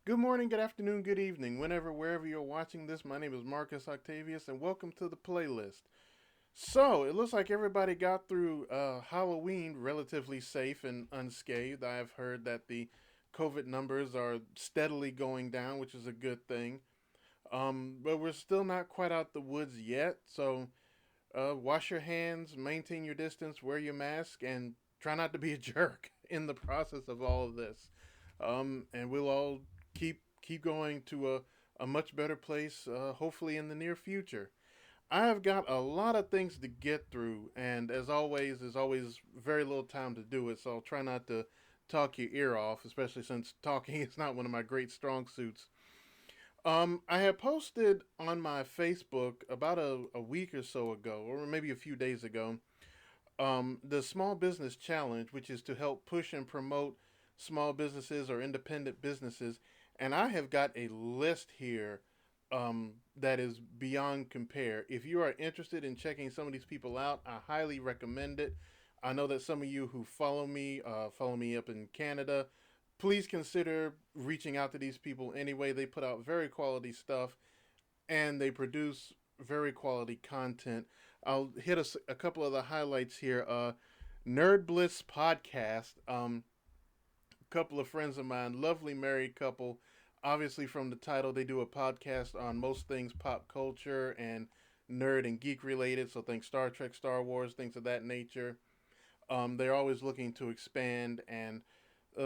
Good morning, good afternoon, good evening, wherever you're watching this. My name is Marcus Octavius, and welcome to the playlist. So, it looks like everybody got through Halloween relatively safe and unscathed. I have heard that the COVID numbers are steadily going down, which is a good thing. But we're still not quite out the woods yet, so wash your hands, maintain your distance, wear your mask, and try not to be a jerk in the process of all of this. And we'll all keep going to a much better place, hopefully in the near future. I have got a lot of things to get through, and as always, there's always very little time to do it. So I'll try not to talk your ear off, especially since talking is not one of my great strong suits. I had posted on my Facebook about a week or so ago, or maybe a few days ago, the Small Business Challenge, which is to help push and promote small businesses or independent businesses. And I have got a list here that is beyond compare. If you are interested in checking some of these people out, I highly recommend it. I know that some of you who follow me up in Canada. Please consider reaching out to these people anyway. They put out very quality stuff and they produce very quality content. I'll hit a couple of the highlights here. Nerd Bliss podcast. A couple of friends of mine, lovely married couple. Obviously, from the title, they do a podcast on most things pop culture and nerd and geek related. So, think Star Trek, Star Wars, things of that nature. They're always looking to expand and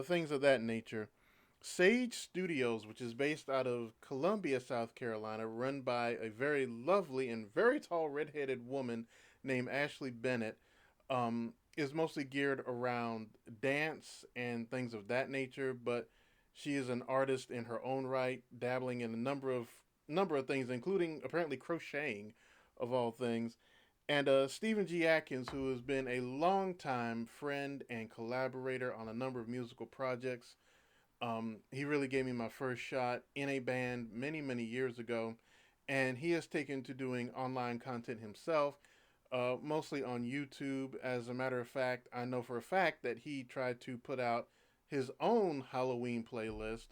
things of that nature. Sage Studios, which is based out of Columbia, South Carolina, run by a very lovely and very tall redheaded woman named Ashley Bennett, is mostly geared around dance and things of that nature. But she is an artist in her own right, dabbling in a number of things, including apparently crocheting, of all things. And Stephen G. Atkins, who has been a longtime friend and collaborator on a number of musical projects. He really gave me my first shot in a band many years ago, and he has taken to doing online content himself, mostly on YouTube. As a matter of fact, I know for a fact that he tried to put out his own Halloween playlist,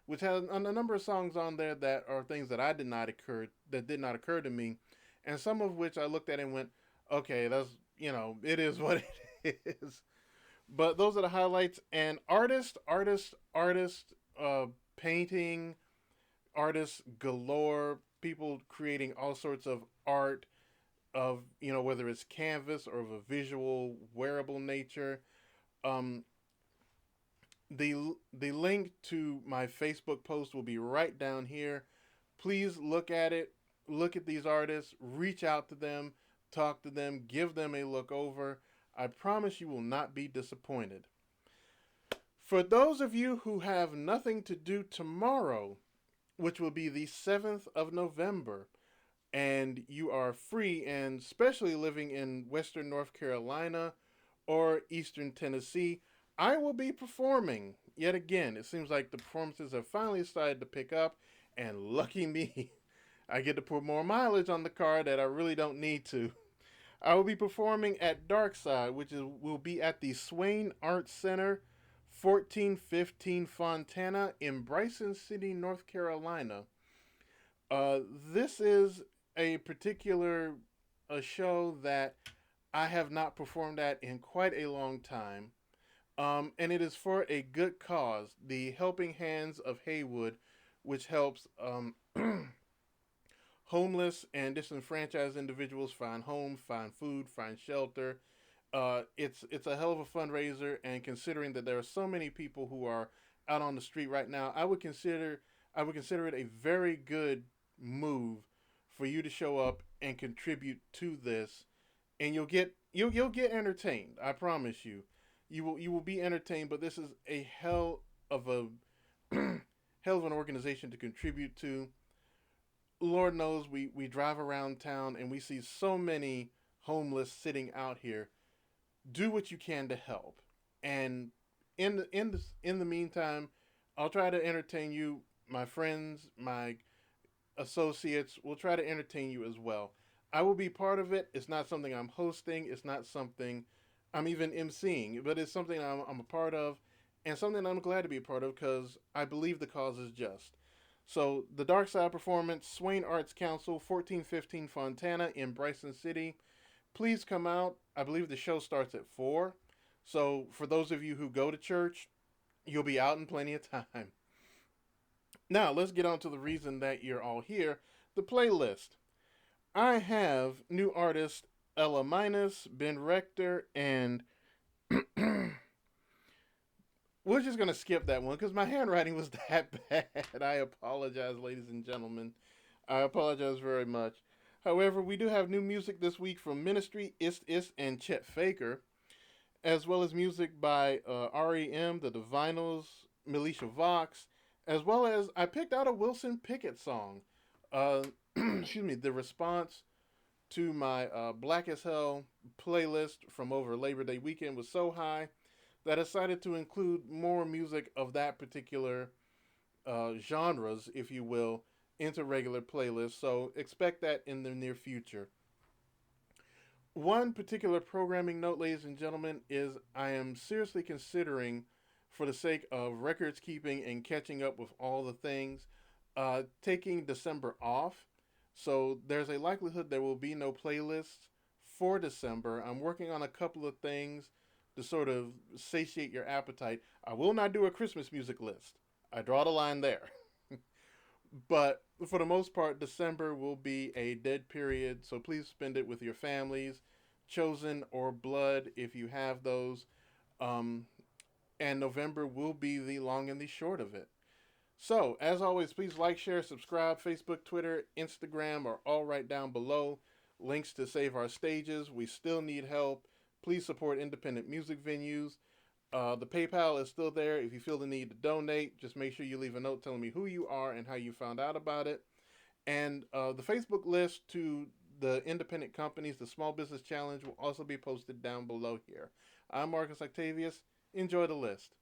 which has a number of songs on there that are things that did not occur to me, and some of which I looked at and went, okay, that's it is what it is. But those are the highlights. And artists, painting artists galore. People creating all sorts of art of whether it's canvas or of a visual wearable nature. Um, the link to my Facebook post will be right down here. Please look at it. Look at these artists. Reach out to them. Talk to them. Give them a look over. I promise you will not be disappointed. For those of you who have nothing to do tomorrow, which will be the 7th of November, and you are free and especially living in Western North Carolina or Eastern Tennessee, I will be performing yet again. It seems like the performances have finally started to pick up, and lucky me, I get to put more mileage on the car that I really don't need to. I will be performing at Darkside, which will be at the Swain Arts Center, 1415 Fontana in Bryson City, North Carolina. Uh, this is a particular a show that I have not performed at in quite a long time. And it is for a good cause, the Helping Hands of Haywood, which helps homeless and disenfranchised individuals find homes, find food, find shelter. It's a hell of a fundraiser, and considering that there are so many people who are out on the street right now, I would consider it a very good move for you to show up and contribute to this, and you'll get entertained. I promise you, you will be entertained. But this is a of a hell of an organization to contribute to. Lord knows we drive around town and we see so many homeless sitting out here. Do what you can to help. And in the meantime, I'll try to entertain you, my friends, my associates will try to entertain you as well. I will be part of it. It's not something I'm hosting. It's not something I'm even emceeing, but it's something I'm a part of. and something I'm glad to be a part of because I believe the cause is just. So, the Darkside Performance, Swain Arts Council, 1415 Fontana in Bryson City. Please come out. I believe the show starts at 4. So, for those of you who go to church, you'll be out in plenty of time. Now, let's get on to the reason that you're all here, the playlist. I have new artists Ella Minus, Ben Rector, and we're just going to skip that one because my handwriting was that bad. I apologize, ladies and gentlemen. I apologize very much. However, we do have new music this week from Ministry, Ist, and Chet Faker, as well as music by REM, The Divinals, Militia Vox, as well as I picked out a Wilson Pickett song. Excuse me, the response to my Black as Hell playlist from over Labor Day weekend was so high that I decided to include more music of that particular genres, if you will, into regular playlists. So expect that in the near future. One particular programming note, ladies and gentlemen, is I am seriously considering, for the sake of records keeping and catching up with all the things, taking December off. So there's a likelihood there will be no playlists for December. I'm working on a couple of things to sort of satiate your appetite. I will not do a Christmas music list. I draw the line there. But for the most part, December will be a dead period, so please spend it with your families, chosen or blood if you have those. Um, and November will be the long and the short of it. So, as always, please like, share, subscribe. Facebook, Twitter, Instagram are all right down below. Links to save our stages. We still need help. Please support independent music venues. The PayPal is still there. If you feel the need to donate, just make sure you leave a note telling me who you are and how you found out about it. And the Facebook list to the independent companies, the Small Business Challenge, will also be posted down below here. I'm Marcus Octavius. Enjoy the list.